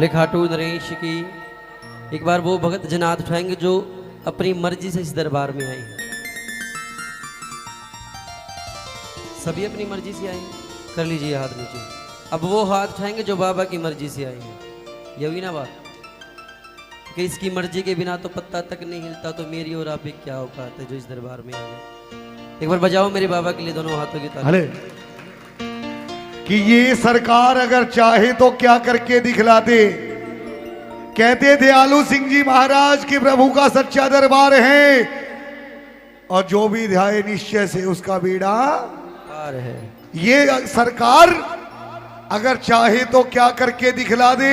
बोले खाटू नरेश की। एक बार वो भगत जन हाथ उठाएंगे जो अपनी मर्जी से इस दरबार में आए हैं। सभी अपनी मर्जी से आए हैं, कर लीजिए हाथ नीचे। अब वो हाथ उठाएंगे जो बाबा की मर्जी से आए हैं। ये हुई ना बात कि इसकी मर्जी के बिना तो पत्ता तक नहीं हिलता, तो मेरी और आप क्या औकात है जो इस दरबार में आ गए। एक बार बजाओ मेरे बाबा के लिए दोनों हाथों की ताली। कि ये सरकार अगर चाहे तो क्या करके दिखला दे। कहते दयालु सिंह जी महाराज के प्रभु का सच्चा दरबार है और जो भी ध्याए निश्चय से उसका बीड़ा पार है। ये सरकार अगर चाहे तो क्या करके दिखला दे।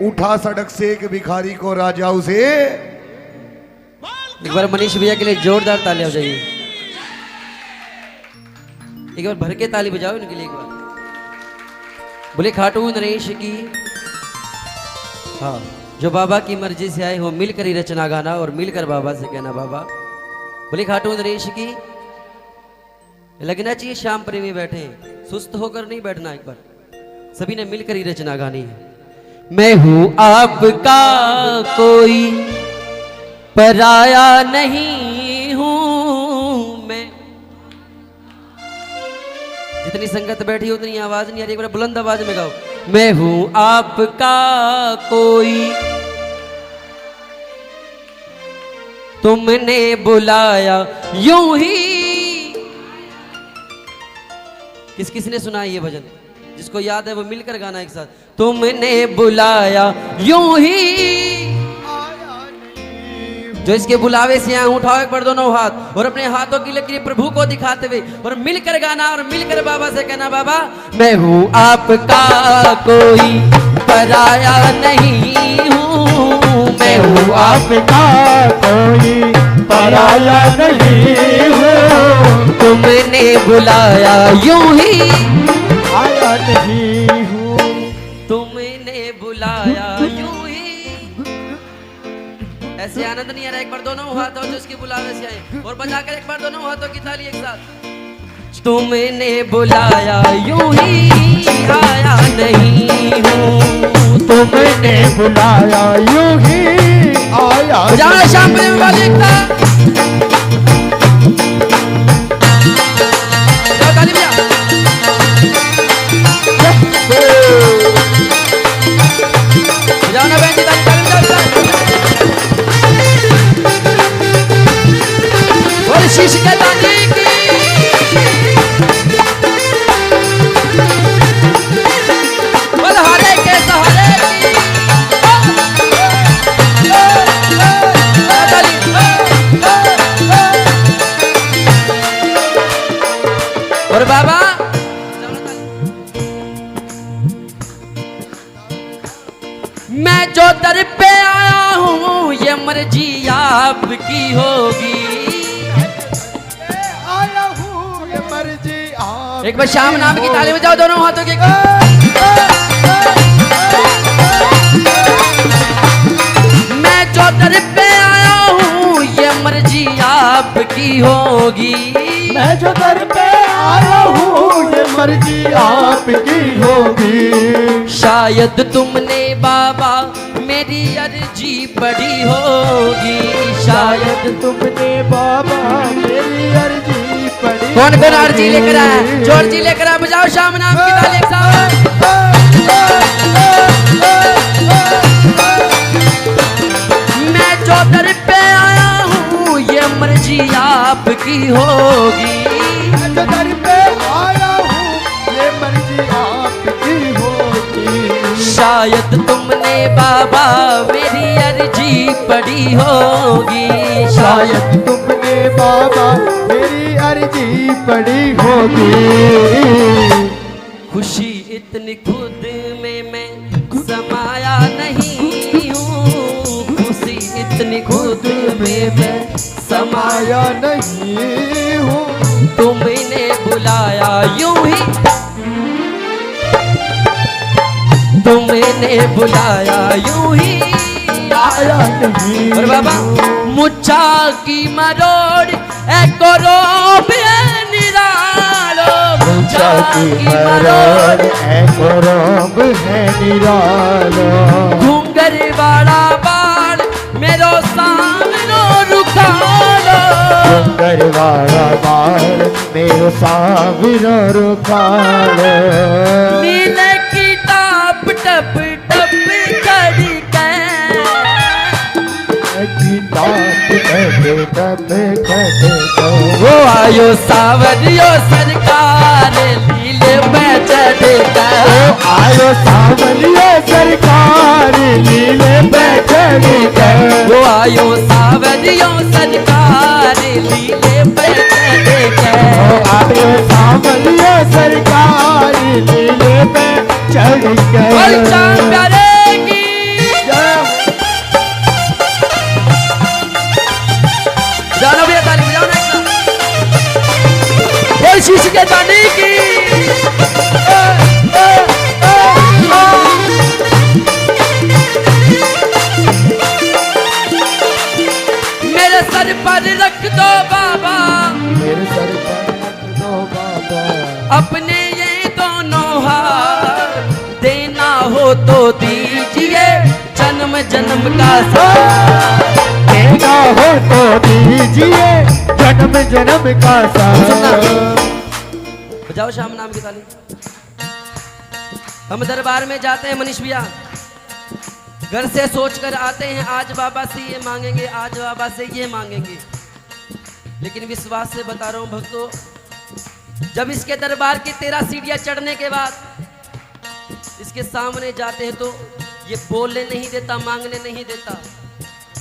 उठा सड़क से एक भिखारी को राजा उसे। एक बार मनीष भैया के लिए जोरदार ताली हो जाइए। एक बार भर के ताली बजाओ इनके लिए एक बार। बोले खाटू नरेश की। हाँ, जो बाबा की मर्जी से आए हो मिलकर ही रचना गाना और मिलकर बाबा से कहना बाबा। बोले खाटू नरेश की। लगना चाहिए शाम प्रेमी बैठे हैं, सुस्त होकर नहीं बैठना। एक बार सभी ने मिलकर ही रचना गानी है। मैं हूं आपका कोई पराया नहीं हूं मैं। जितनी संगत बैठी उतनी आवाज नहीं आ रही। एक बार बुलंद आवाज में गाओ। मैं हूं आपका कोई तुमने बुलाया यूं ही। किस किस ने सुना ये भजन? जिसको याद है वो मिलकर गाना एक साथ। तुमने बुलाया यूं ही। जो इसके बुलावे से यहाँ उठाओ एक बार दोनों हाथ और अपने हाथों की लकीर प्रभु को दिखाते हुए और मिलकर गाना और मिलकर बाबा से कहना बाबा मैं हूं आपका कोई पराया नहीं हूं। मैं हूं आपका कोई पराया नहीं हूं। तुमने बुलाया यूं ही आया नहीं हूं। तुमने बुलाया यूं ही। ऐसे आनंद नहीं आ रहा। एक बार दोनों हाथों जो इसके बुलावे से आए और बजाकर एक बार दोनों हाथों की ताली एक साथ। तुमने बुलाया यूं ही आया नहीं हूं। तुमने बुलाया यूं ही आया। बजाना शाम प्रेम वाले एक साथ। ताली बजा। बजाना बहन जी ताली ताली बजा। और शीश के दाने की बलहारे के सहारे की और बाबा मैं जो दर पे आया हूँ ये मर्जी आपकी होगी। एक बार श्याम नाम की ताली बजाओ दोनों हाथों की। मैं जो दर पे आया हूँ ये मर्जी आपकी होगी। मैं जो दर पे आया हूँ ये मर्जी आपकी होगी। शायद तुमने बाबा मेरी अर्जी पढ़ी होगी। शायद तुमने बाबा मेरी अर्जी पढ़ी। कौन कौन अर्जी लेकर आया? जो अर्जी लेकर आया बजाओ शाम नाम की ताली एक साथ। मैं जो दर पे आया हूँ ये मर्जी आपकी होगी। मैं जो दर पे आया हूँ ये मर्जी आपकी होगी। शायद तुमने बाबा मेरी अर्जी पढ़ी होगी। शायद तुमने बाबा मेरी अर्जी पढ़ी होगी। खुशी इतनी खुद में मैं समाया नहीं हूँ। खुशी इतनी खुद में मैं समाया नहीं हूँ। तुमने बुलाया यूं ही। तुमने बुलाया यूं ही आया नहीं। और बाबा मुच्छा की मरोड़ ए करो निरालो। ऊंचा की मरोड़ ऐसो रोब है निरालो। घूंगर वाला बाल मेरो सामनो रुखालो। गरवाड़ा बाल मेरो सावरो रुखालो। नीले की टाप टप टप करी वो आयो सावरियो सरकार लीले में चढ़ेगा। वो आयो सावरियो सरकार लीले में चढ़ेगा। वो आयो सावरियो सरकार लीले में चढ़ेगा। वो आयो सावरियो सरकार लीले में चढ़ेगा। प्यारे की जानो भैया ताली बजाओ ना एक बोल शीश के दानी की। मेरे सर पर रख दो बाबा, मेरे सर पर रख दो बाबा। अपने ये दोनों हाथ, देना हो तो दीजिए जन्म जन्म का साथ। देना हो तो दीजिए जन्म जन्म का साथ। बजाओ श्याम नाम की ताली। हम दरबार में जाते हैं मनीष भैया, घर से सोचकर आते हैं आज बाबा से ये मांगेंगे, आज बाबा से ये मांगेंगे। लेकिन विश्वास से बता रहा हूं भक्तों, जब इसके दरबार की 13 सीढ़ियां चढ़ने के बाद इसके सामने जाते हैं तो ये बोलने नहीं देता, मांगने नहीं देता,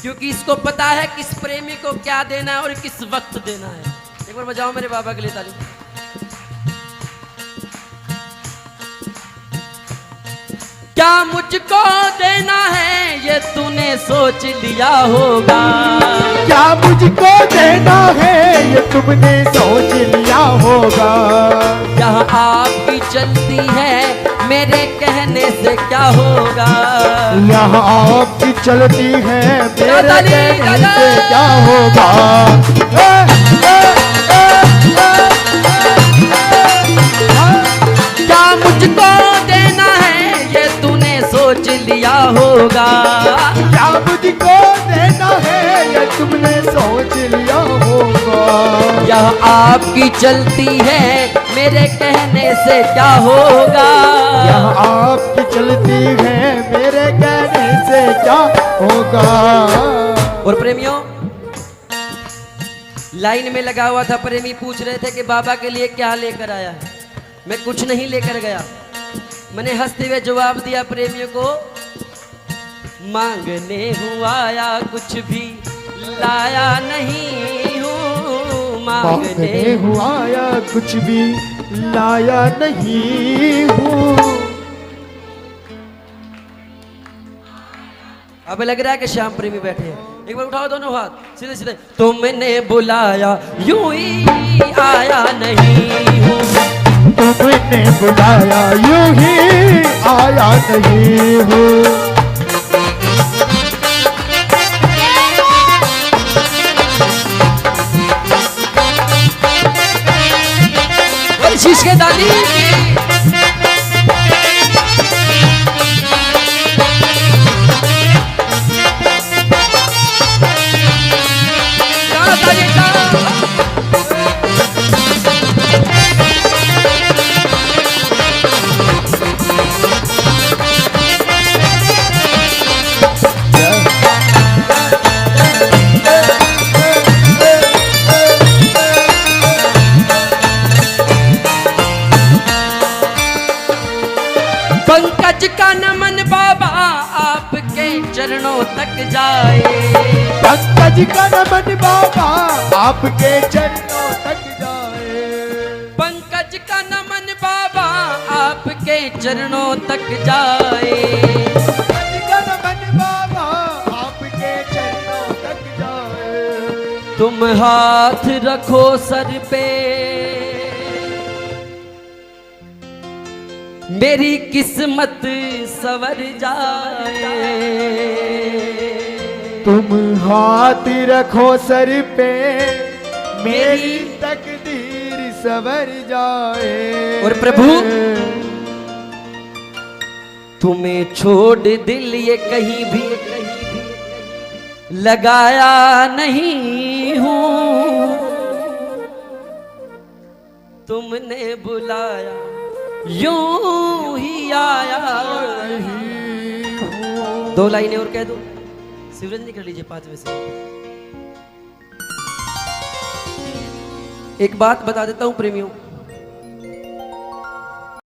क्योंकि इसको पता है किस प्रेमी को क्या देना है और किस वक्त देना है। एक बार बजाओ मेरे बाबा के लिए ताली। क्या मुझको देना है ये तूने सोच लिया होगा। क्या मुझको देना है ये तुमने सोच लिया होगा। यहाँ आपकी चलती है मेरे कहने से क्या होगा। यहाँ आपकी चलती है मेरे कहने से क्या होगा। क्या मुझको देना है ये तूने सोच लिया होगा। क्या मुझको देना है ये तुमने सोच लिया होगा। यह आपकी चलती है मेरे कहने से क्या होगा। यह आपकी चलती है मेरे कहने से क्या होगा। और प्रेमियों, लाइन में लगा हुआ था प्रेमी, पूछ रहे थे कि बाबा के लिए क्या लेकर आया है। मैं कुछ नहीं लेकर गया, मैंने हंसते हुए जवाब दिया प्रेमियों को, मांगने हूँ आया कुछ भी लाया नहीं हूँ। मांगने हूँ आया कुछ भी लाया नहीं हूँ। अब लग रहा है कि श्याम प्रेमी बैठे हैं। एक बार उठाओ दोनों हाथ सीधे सीधे। तुमने बुलाया यूं ही आया नहीं हूँ। तुमने बुलाया यूं ही आया नहीं हूँ। शीश के दानी पंकज का नमन बाबा आपके चरणों तक जाए। पंकज का नमन बाबा आपके चरणों तक जाए। पंकज का नमन बाबा आपके चरणों तक जाए। पंकज का नमन बाबा आपके चरणों तक जाए। तुम हाथ रखो सर पे, मेरी किस्मत सवर जाए। तुम हाथ रखो सर पे, मेरी तकदीर सवर जाए। और प्रभु तुम्हें छोड़ दिल ये कहीं भी लगाया नहीं हूं, तुमने बुलाया यूं ही आया नहीं हूं। 2 लाइनें और कह दो, शिवरंजनी कर लीजिए 5 में से। एक बात बता देता हूं प्रेमियों,